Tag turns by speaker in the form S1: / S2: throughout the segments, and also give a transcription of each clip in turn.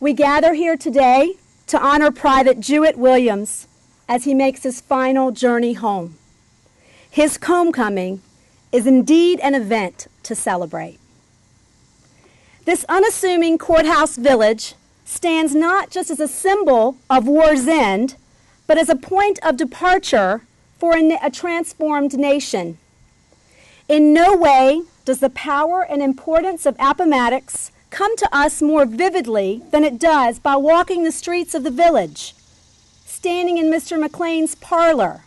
S1: We gather here today to honor Private Jewett Williams as he makes his final journey home. His homecoming is indeed an event to celebrate. This unassuming courthouse village stands not just as a symbol of war's end, but as a point of departure for a transformed nation. In no way does the power and importance of Appomattox come to us more vividly than it does by walking the streets of the village, standing in Mr. McLean's parlor,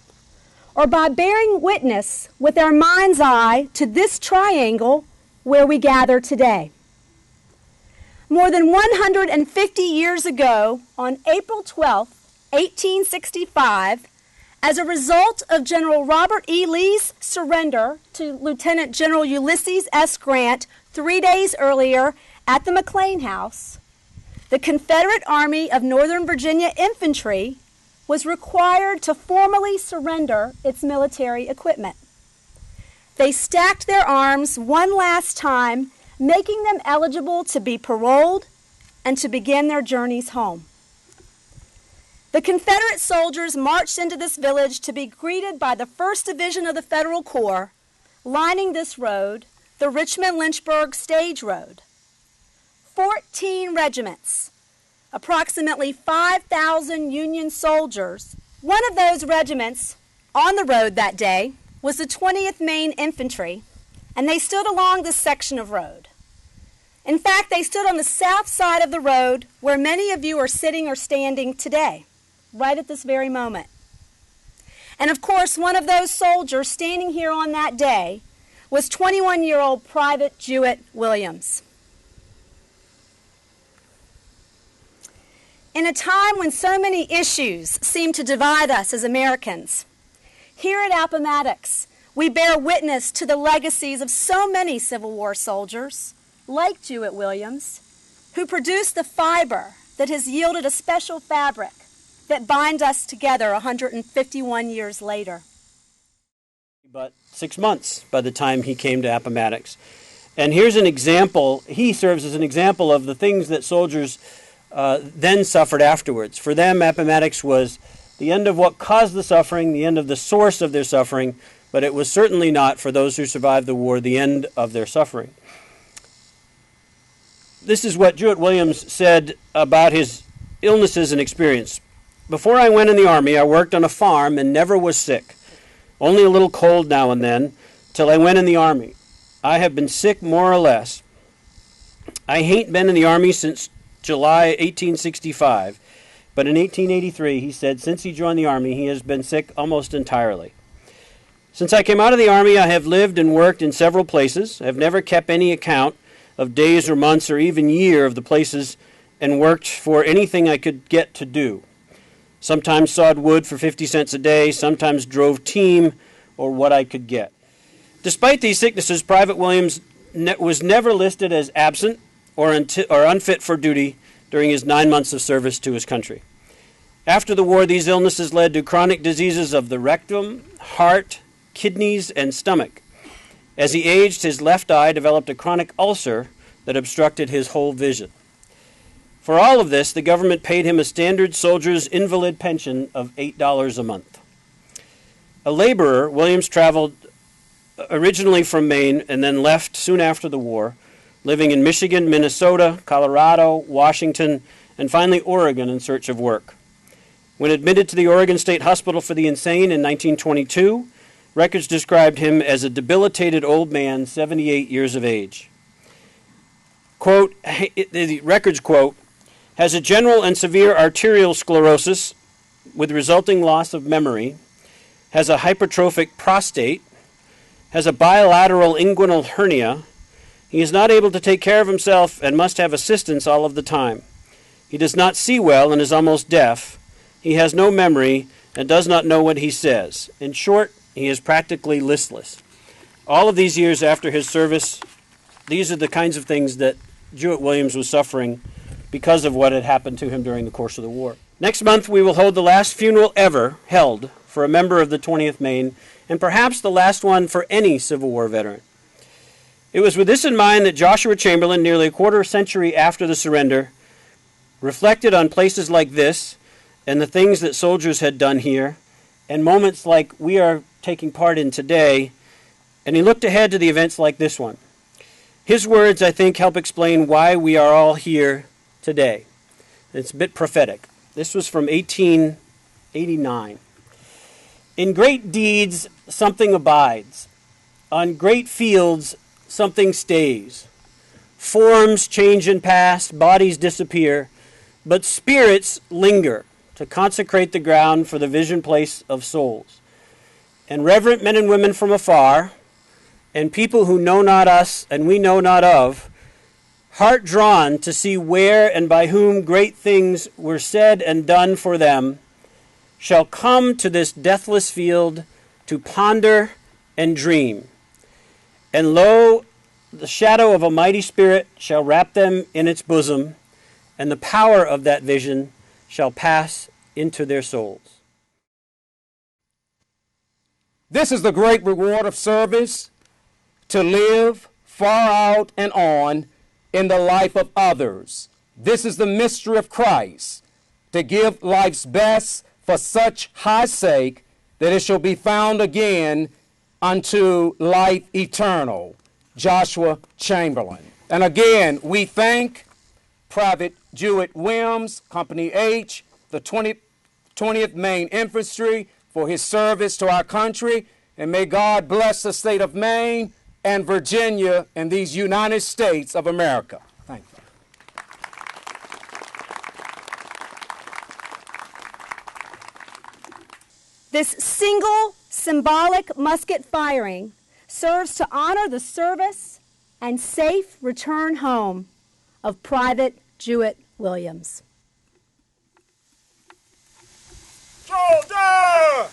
S1: or by bearing witness with our mind's eye to this triangle where we gather today. More than 150 years ago, on April 12, 1865, as a result of General Robert E. Lee's surrender to Lieutenant General Ulysses S. Grant 3 days earlier at the McLean House, the Confederate Army of Northern Virginia Infantry was required to formally surrender its military equipment. They stacked their arms one last time, making them eligible to be paroled and to begin their journeys home. The Confederate soldiers marched into this village to be greeted by the 1st Division of the Federal Corps, lining this road, the Richmond-Lynchburg Stage Road. 14 regiments, approximately 5,000 Union soldiers. One of those regiments on the road that day was the 20th Maine Infantry, and they stood along this section of road. In fact, they stood on the south side of the road where many of you are sitting or standing today, right at this very moment. And of course, one of those soldiers standing here on that day was 21-year-old Private Jewett Williams. In a time when so many issues seem to divide us as Americans, here at Appomattox, we bear witness to the legacies of so many Civil War soldiers, like Jewett Williams, who produced the fiber that has yielded a special fabric that binds us together 151 years later.
S2: But 6 months by the time he came to Appomattox. And here's an example. He serves as an example of the things that soldiers then suffered afterwards. For them, Appomattox was the end of what caused the suffering, the end of the source of their suffering, but it was certainly not, for those who survived the war, the end of their suffering. This is what Jewett Williams said about his illnesses and experience. Before I went in the Army, I worked on a farm and never was sick. Only a little cold now and then, till I went in the Army. I have been sick more or less. I hain't been in the Army since July 1865, but in 1883, he said, since he joined the Army, he has been sick almost entirely. Since I came out of the Army, I have lived and worked in several places. I have never kept any account of days or months or even year of the places and worked for anything I could get to do. Sometimes sawed wood for 50 cents a day, sometimes drove team or what I could get. Despite these sicknesses, Private Williams was never listed as absent or unfit for duty during his 9 months of service to his country. After the war, these illnesses led to chronic diseases of the rectum, heart, kidneys, and stomach. As he aged, his left eye developed a chronic ulcer that obstructed his whole vision. For all of this, the government paid him a standard soldier's invalid pension of $8 a month. A laborer, Williams traveled originally from Maine and then left soon after the war, living in Michigan, Minnesota, Colorado, Washington, and finally Oregon in search of work. When admitted to the Oregon State Hospital for the Insane in 1922, records described him as a debilitated old man, 78 years of age. Quote, the records quote, has a general and severe arterial sclerosis with resulting loss of memory, has a hypertrophic prostate, has a bilateral inguinal hernia. He is not able to take care of himself and must have assistance all of the time. He does not see well and is almost deaf. He has no memory and does not know what he says. In short, he is practically listless. All of these years after his service, these are the kinds of things that Jewett Williams was suffering because of what had happened to him during the course of the war. Next month, we will hold the last funeral ever held for a member of the 20th Maine, and perhaps the last one for any Civil War veteran. It was with this in mind that Joshua Chamberlain, nearly a quarter century after the surrender, reflected on places like this and the things that soldiers had done here, and moments like we are taking part in today, and he looked ahead to the events like this one. His words, I think, help explain why we are all here today. It's a bit prophetic. This was from 1889. In great deeds, something abides. On great fields, something stays. Forms change and pass, bodies disappear, but spirits linger to consecrate the ground for the vision place of souls. And reverent men and women from afar, and people who know not us and we know not of, heart drawn to see where and by whom great things were said and done for them, shall come to this deathless field to ponder and dream. And lo, the shadow of a mighty spirit shall wrap them in its bosom, and the power of that vision shall pass into their souls.
S3: This is the great reward of service, to live far out and on in the life of others. This is the mystery of Christ, to give life's best for such high sake that it shall be found again unto life eternal. Joshua Chamberlain. And again, we thank Private Jewett Williams, Company H, the 20th Maine Infantry, for his service to our country, and may God bless the state of Maine and Virginia and these United States of America. Thank you.
S1: This single symbolic musket firing serves to honor the service and safe return home of Private Jewett Williams.
S3: Soldier!